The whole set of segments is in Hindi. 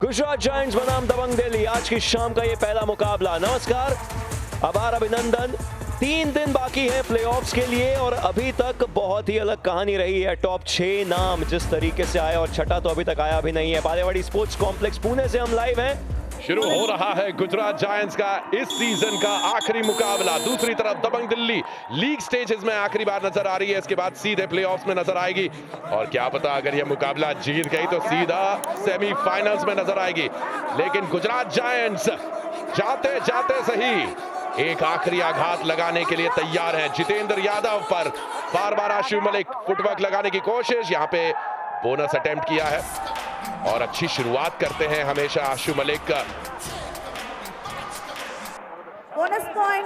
गुजरात जायंट्स बनाम दबंग दिल्ली, आज की शाम का ये पहला मुकाबला। नमस्कार, आभार, अभिनंदन। 3 दिन बाकी है प्लेऑफ्स के लिए और अभी तक बहुत ही अलग कहानी रही है। टॉप 6 नाम जिस तरीके से आए और छठा तो अभी तक आया भी नहीं है। बालेवाड़ी स्पोर्ट्स कॉम्प्लेक्स पुणे से हम लाइव हैं। शुरू हो रहा है गुजरात जायंट्स का इस सीजन का आखिरी मुकाबला। दूसरी तरफ दबंग दिल्ली लीग स्टेजेस में आखिरी बार नजर आ रही है, इसके बाद सीधे प्लेऑफ्स में नजर आएगी। और क्या पता अगर यह मुकाबला जीत गई तो सीधा सेमीफाइनल्स में नजर आएगी। लेकिन गुजरात जायंट्स जाते जाते सही एक आखिरी आघात लगाने के लिए तैयार है। जितेंद्र यादव पर बार बार आशु मलिक फुटवर्क लगाने की कोशिश, यहाँ पे बोनस अटेम्प्ट किया है और अच्छी शुरुआत करते हैं हमेशा आशु मलिक, बोनस पॉइंट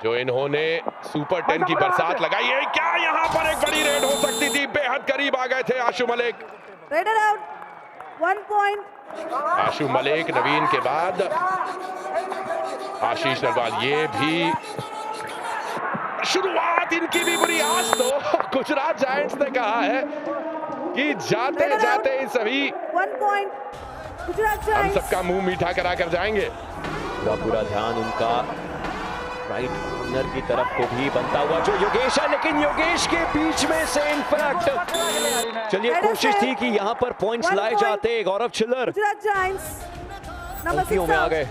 जो इन्होंने सुपर 10 की बरसात लगाई है। क्या यहाँ पर एक बड़ी रेड हो सकती थी, बेहद करीब आ गए थे Ashu Malik. Raider out 1 point. Ashu Malik Naveen के बाद आशीष नरवाल, ये भी शुरुआत इनकी भी बुरी। आज तो गुजरात जायंट्स ने कहा है कि जाते जाते सभी 1 पॉइंट गुजरात हम जायंट्स। सबका मुंह मीठा करा कर जाएंगे। पूरा ध्यान उनका राइट कॉर्नर की तरफ को भी बनता हुआ जो योगेश है, लेकिन योगेश के बीच में से इनफैक्ट चलिए कोशिश थी कि यहाँ पर पॉइंट्स लाए जाते। गौरव छिल्लर गुजरात जायंट्स नंबर 6 में आ गए।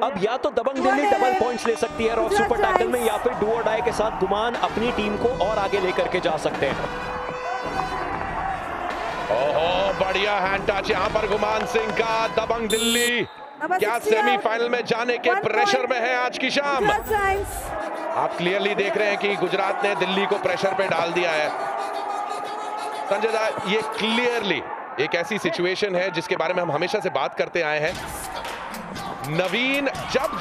अब या तो दबंग दिल्ली डबल पॉइंट्स ले सकती है रॉक सुपर टैकल में, या फिर डू और डाई के साथ गुमान अपनी टीम को और आगे लेकर के जा सकते हैं। ओहो, बढ़िया हैंड टच यहाँ पर गुमान सिंह का। दबंग दिल्ली क्या सेमीफाइनल में जाने के प्रेशर में है आज की शाम। आप क्लियरली देख रहे हैं कि गुजरात ने दिल्ली को प्रेशर पे डाल दिया है। संजय दा, ये क्लियरली एक ऐसी सिचुएशन है जिसके बारे में हम हमेशा से बात करते आए हैं। नवीन जब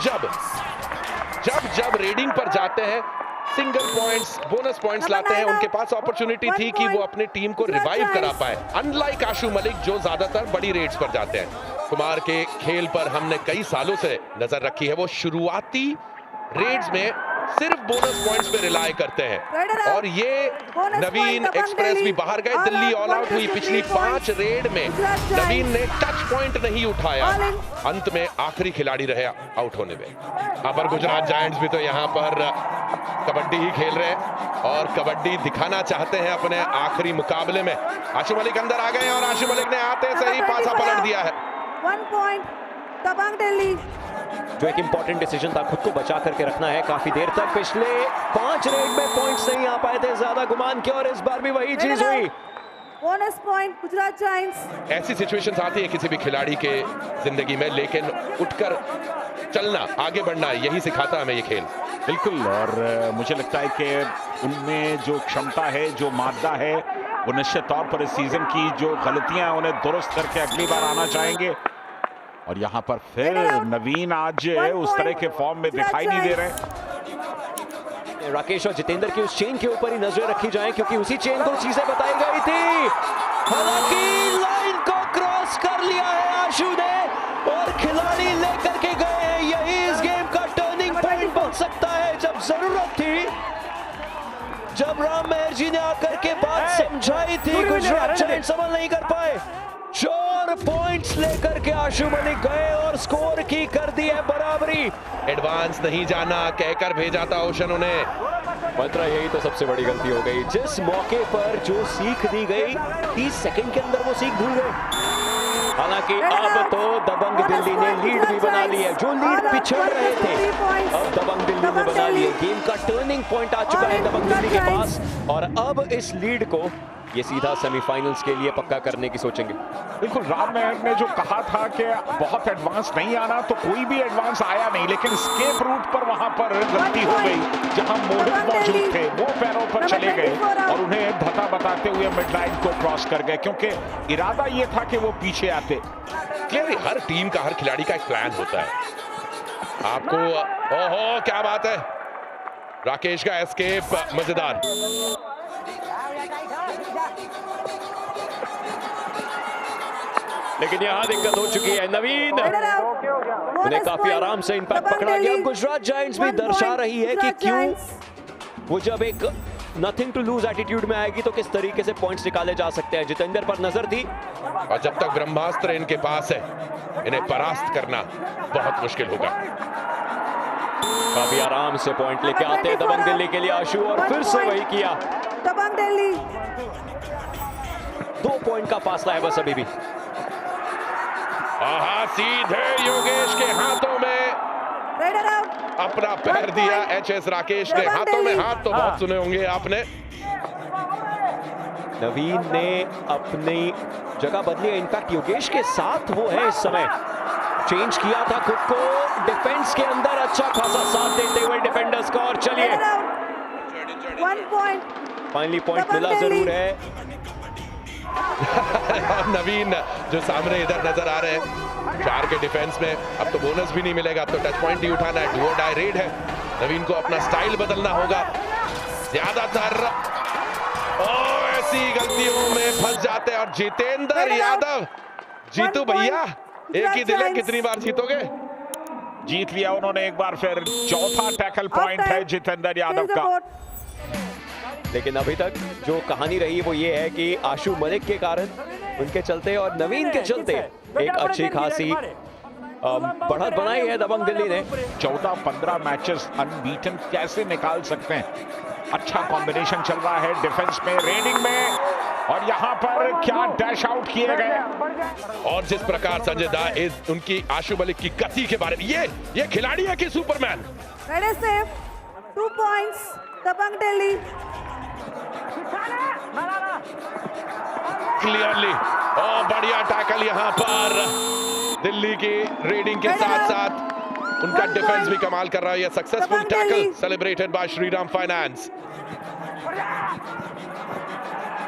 जब रेडिंग पर जाते हैं, सिंगल पॉइंट्स, बोनस पॉइंट्स लाते हैं, उनके पास अपॉर्चुनिटी थी कि वो अपने टीम को रिवाइव करा पाए। अनलाइक आशु मलिक जो ज्यादातर बड़ी रेड्स पर जाते हैं। कुमार के खेल पर हमने कई सालों से नजर रखी है। वो शुरुआती रेड्स में सिर्फ बोनस पॉइंट्स पे रिलाय करते हैं और ये नवीन एक्सप्रेस भी बाहर गए। दिल्ली ऑल आउट हुई। पिछली 5 रेड में नवीन ने टच पॉइंट नहीं उठाया, अंत में आखिरी खिलाड़ी रहे आउट होने में। यहाँ पर गुजरात जायंट्स भी तो यहाँ पर कबड्डी ही खेल रहे हैं और कबड्डी दिखाना चाहते हैं अपने आखिरी मुकाबले में। आशु मलिक अंदर आ गए और आशु मलिक ने आते सही पासा पलट दिया है। 1 पॉइंट दबंग दिल्ली। जो एक इंपॉर्टेंट डिसीजन था, खुद को बचा करके रखना है। काफी देर तक पिछले 5 रेड में पॉइंट्स नहीं आ पाए थे ज्यादा गुमान के, और इस बार भी वही चीज हुई। Bonus point Gujarat giants. ऐसी सिचुएशंस आती है किसी भी खिलाड़ी के जिंदगी में, लेकिन उठकर चलना, आगे बढ़ना, यही सिखाता है हमें ये खेल। बिल्कुल, और मुझे लगता है कि उनमें जो क्षमता है, जो मादा है, वो निश्चित तौर पर इस सीजन की जो गलतियां उन्हें दुरुस्त करके अगली बार आना चाहेंगे। और यहाँ पर फिर नवीन आज उस तरह के फॉर्म में दिखाई नहीं दे रहे। राकेश और जितेंद्र की उस चेन के ऊपर ही नजरें रखी जाएं, क्योंकि उसी चेन को चीजें बताई गई थी। हालांकि लाइन को क्रॉस कर लिया है आशु ने और खिलाड़ी लेकर के गए हैं। यही इस गेम का टर्निंग पॉइंट बन सकता है। जब जरूरत थी, जब राम मेहर जी ने आकर के बात समझाई थी, गुजरात जायंट्स समझ नहीं कर पाए। 4 पॉइंट्स लेकर के आशु मलिक गए और स्कोर की कर दी है बराबरी। एडवांस नहीं जाना कहकर भेजा था ओशन उन्हें। पत्रा, यही तो सबसे बड़ी गलती हो गई। जिस मौके पर जो सीख दी गई, 30 सेकंड के अंदर वो सीख भूल गए। हालांकि अब तो दबंग दिल्ली ने लीड भी बना ली है। जो लीड पिछड़ रहे थे, अब दबंग दिल्ली ने बना ली है। गेम का टर्निंग पॉइंट आ चुका है दबंग दिल्ली के पास और अब इस लीड को ये सीधा सेमीफाइनल्स के लिए पक्का करने की सोचेंगे। बिल्कुल, राम मेहर ने जो कहा था कि बहुत एडवांस नहीं आना, तो कोई भी एडवांस आया नहीं, लेकिन स्केप रूट पर वहां पर गलती हो गई। जहां मोहित मौजूद थे वो पैरों पर चले गए और उन्हें धता बताते हुए मिड लाइन को क्रॉस कर गए, क्योंकि इरादा ये था कि वो पीछे आते। क्लियरली हर टीम का, हर खिलाड़ी का एक प्लान होता है। आपको ओहो, क्या बात है, राकेश का एस्केप मजेदार। लेकिन यहाँ दिक्कत हो चुकी है। नवीन उन्हें काफी आराम से इम्पैक्ट पकड़ा गया। गुजरात जायंट्स भी दर्शा रही है कि क्यों वो जब एक नथिंग टू लूज एटीट्यूड में आएगी तो किस तरीके से पॉइंट्स निकाले जा सकते हैं। जितेंद्र पर नजर थी, और जब तक ब्रह्मास्त्र इनके पास है, इन्हें परास्त करना बहुत मुश्किल होगा। काफी आराम से पॉइंट लेके आते हैं दबंग दिल्ली के लिए आशु, और फिर से वही किया। दबंग दिल्ली 2 पॉइंट का फासला है बस अभी भी। सीधे योगेश के हाथों में राइडर आउट, अपना पैर दिया एचएस राकेश ने। हाथों में हाथ तो बहुत सुने होंगे आपने। नवीन ने अपनी जगह बदली है, इनफैक्ट योगेश के साथ वो है इस समय। चेंज किया था खुद को डिफेंस के अंदर, अच्छा खासा साथ देते हुए डिफेंडर्स का। और चलिए 1 पॉइंट, फाइनली पॉइंट मिला जरूर है। नवीन जो सामने इधर नजर आ रहे हैं 4 के डिफेंस में, अब तो बोनस भी नहीं मिलेगा, अब तो टच पॉइंट ही उठाना है। डू और डाई रेड है, नवीन को अपना स्टाइल बदलना होगा। ज्यादातर ऐसी गलतियों में फंस जाते हैं। और जितेंद्र यादव, जीतू भैया एक ही दिल है, कितनी बार जीतोगे? जीत लिया उन्होंने एक बार फिर। चौथा टैकल पॉइंट है जितेंद्र यादव का। लेकिन अभी तक जो कहानी रही वो ये है कि आशु मलिक के कारण, उनके चलते और नवीन के चलते एक अच्छी खासी बढ़त बनाई है दबंग दिल्ली ने। 14-15 मैचेस अनबीटन कैसे निकाल सकते हैं? अच्छा कॉम्बिनेशन चल रहा है डिफेंस में, रेडिंग में, और यहां पर क्या डैश आउट किए गए। और जिस प्रकार संजय दा इस उनकी आशु मलिक की गति के बारे में, ये खिलाड़ी है कि सुपरमैन? 2 पॉइंट्स दबंग दिल्ली। क्लियरली बढ़िया टैकल यहां पर दिल्ली की रेडिंग के साथ साथ उनका डिफेंस भी कमाल कर रहा है। ये successful tackle celebrated by Shriram finance.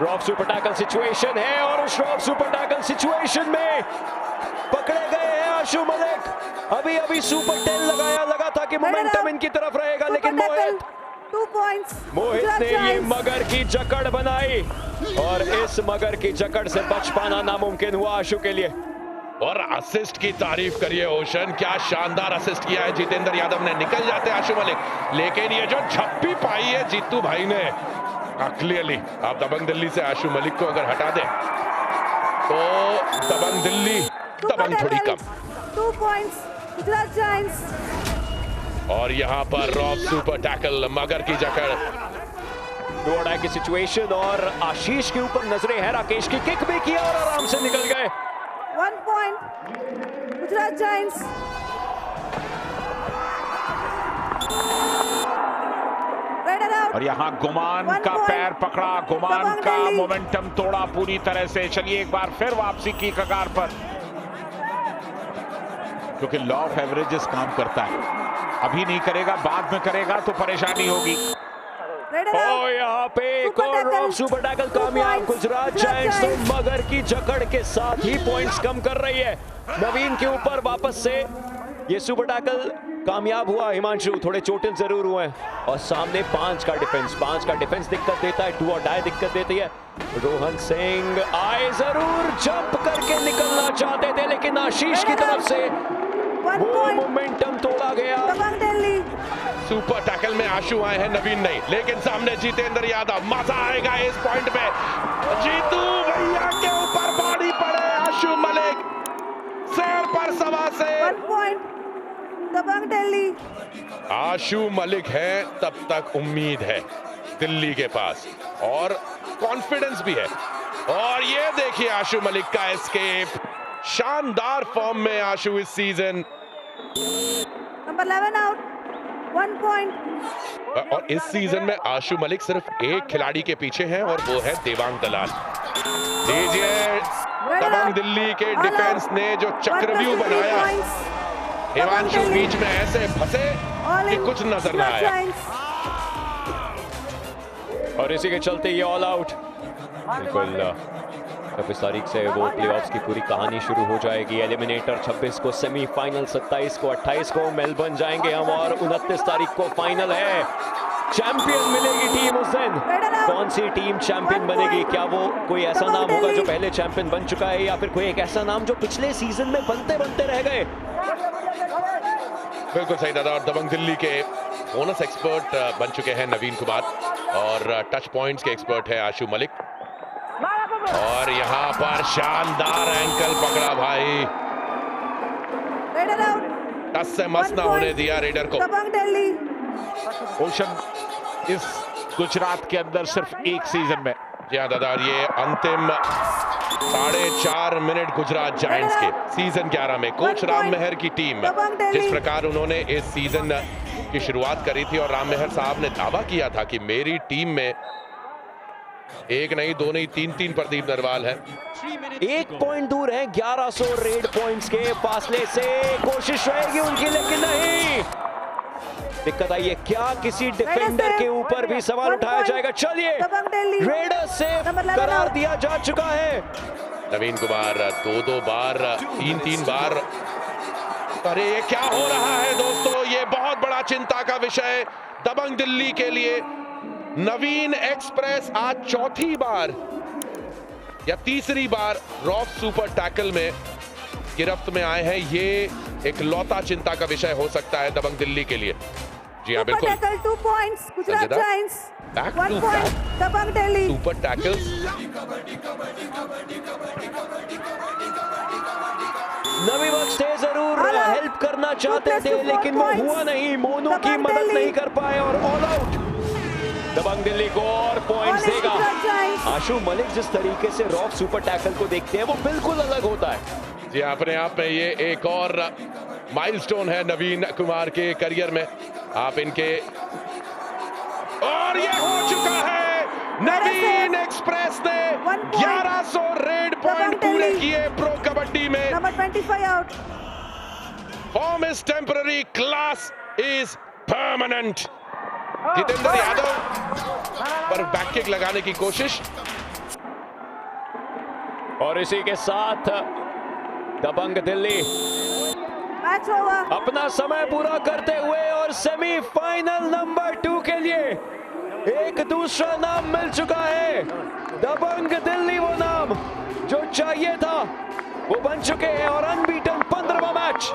Rock super tackle situation है, और उस रॉक सुपर टैकल सिचुएशन में पकड़े गए हैं आशु मलिक। अभी सुपर 10 लगा था कि मोमेंटम इनकी तरफ रहेगा, लेकिन 2 पॉइंट्स मोहित ने ये मगर की जकड़ बनाई, और इस मगर की जकड़ से बच पाना नामुमकिन हुआ आशु के लिए। और असिस्ट की तारीफ करिए ओशन, क्या शानदार असिस्ट किया है जितेंद्र यादव ने। निकल जाते हैं आशु मलिक, लेकिन ये जो झप्पी पाई है जीतू भाई ने, क्लियरली आप दबंग दिल्ली से आशु मलिक को अगर हटा दें तो दबंग दिल्ली, दबंग थोड़ी कम। 2 पॉइंट्स गुजरात जायंट्स। और यहाँ पर रॉक सुपर टैकल, मगर की जकड़। डोड़ा की सिचुएशन, और आशीष के ऊपर नजरें हैं, राकेश की किक भी किया और आराम से निकल गए। 1 पॉइंट गुजरात जायंट्स। और यहाँ गुमान का पैर पकड़ा, गुमान का मोमेंटम तोड़ा पूरी तरह से। चलिए एक बार फिर वापसी की कगार पर, क्योंकि लॉ ऑफ एवरेजेस काम करता है। अभी नहीं करेगा, बाद में करेगा तो परेशानी होगी। यहाँ पे एक और रॉक सुपर टैकल कामयाब। गुजरात जायंट्स तो मगर की जकड़ के साथ ही पॉइंट्स कम कर रही है। नवीन के ऊपर वापस से ये सुपर टैकल कामयाब हुआ। हिमांशु थोड़े चोटिल जरूर हुए हैं, और सामने 5 का डिफेंस दिक्कत देता है। डू और डाई दिक्कत देती है। रोहन सिंह आए, जरूर जंप करके निकलना चाहते थे, लेकिन आशीष की तरफ से वो मोमेंटम तोड़ा गया। सुपर टैकल में आशु आए हैं, नवीन नहीं, लेकिन सामने जितेंद्र यादव। मजा आएगा इस पॉइंट पे। जीतू भैया के ऊपर बॉडी पड़े आशु मलिक, शेर पर सवा से। 1 पॉइंट दबंग दिल्ली। आशु मलिक है, तब तक उम्मीद है दिल्ली के पास, और कॉन्फिडेंस भी है। और ये देखिए आशु मलिक का एस्केप। शानदार फॉर्म में आशु इस सीजन। Number 11 out, 1 point. और इस सीजन में आशु मलिक सिर्फ एक खिलाड़ी के पीछे हैं, और वो है देवांग दलाल। दीजिए दबंग दिल्ली के डिफेंस ने जो चक्रव्यूह बनाया, हिमांशु बीच में ऐसे फंसे कि कुछ नजर ना आया, और इसी के चलते ये ऑल आउट। बिल्कुल 26 तारीख से वो प्लेऑफ्स की पूरी कहानी शुरू हो जाएगी। एलिमिनेटर 26 को सेमीफाइनल, 27 को 28 को मेलबर्न जाएंगे हम, और 29 तारीख को फाइनल है। चैंपियन मिलेगी टीम उस दिन। कौन सी टीम चैंपियन बनेगी? क्या वो कोई ऐसा नाम होगा जो पहले चैंपियन बन चुका है, या फिर कोई एक ऐसा नाम जो पिछले सीजन में बनते बनते रह गए? बिल्कुल सही दादा। और दबंग दिल्ली के बोनस एक्सपर्ट बन चुके हैं नवीन कुमार। और टच पॉइंट्स के एक्सपर्ट है आशु मलिक। और यहाँ पर शानदार एंकल पकड़ा भाई, रेडर आउट, टस से मस ना होने दिया रेडर को। दबंग दिल्ली। ओशन इस गुजरात के अंदर सिर्फ एक सीजन में। जी हाँ दादा, और ये अंतिम 4.5 मिनट गुजरात जायंट्स के सीजन 11 में कोच राम मेहर की टीम जिस प्रकार उन्होंने इस सीजन की शुरुआत करी थी, और राम मेहर साहब ने दावा किया था कि मेरी टीम में एक नहीं, दो नहीं, तीन प्रदीप नरवाल है। 1 पॉइंट दूर है 1100 रेड पॉइंट्स के फासले से। कोशिश रहेगी उनकी, लेकिन नहीं, दिक्कत आई है क्या, किसी डिफेंडर के ऊपर भी सवाल उठाया जाएगा। चलिए, रेडर से करार दिया जा चुका है। नवीन कुमार 2 बार, 3 बार। अरे ये क्या हो रहा है दोस्तों, ये बहुत बड़ा चिंता का विषय दबंग दिल्ली के लिए। नवीन एक्सप्रेस आज चौथी बार या तीसरी बार रॉक सुपर टैकल में गिरफ्त में आए हैं। ये एक लौता चिंता का विषय हो सकता है दबंग दिल्ली के लिए। जी हाँ बिल्कुल। 2 points Gujarat giants, back 1 to point Dabang Delhi. Super tackles. Nabi Baksh जरूर हेल्प करना चाहते थे, लेकिन वो हुआ नहीं, मोनू की मदद नहीं कर पाए और ऑल आउट। दबंग दिल्ली को और पॉइंट्स देगा। आशु मलिक जिस तरीके से रॉक सुपर टैकल को देखते हैं वो बिल्कुल अलग होता है। जी अपने आप में ये एक और माइलस्टोन है नवीन कुमार के करियर में। आप इनके, और ये हो चुका है, नवीन एक्सप्रेस ने 1100 रेड पॉइंट पूरे किए प्रो कबड्डी में। Number 25 out. Form is temporary, class is permanent. Jitendra Yadav पर बैक किक लगाने की कोशिश, और इसी के साथ दबंग दिल्ली मैच ओवर। अपना समय पूरा करते हुए और सेमीफाइनल नंबर 2 के लिए एक दूसरा नाम मिल चुका है। दबंग दिल्ली वो नाम जो चाहिए था वो बन चुके हैं, और अनबीटन 15वां मैच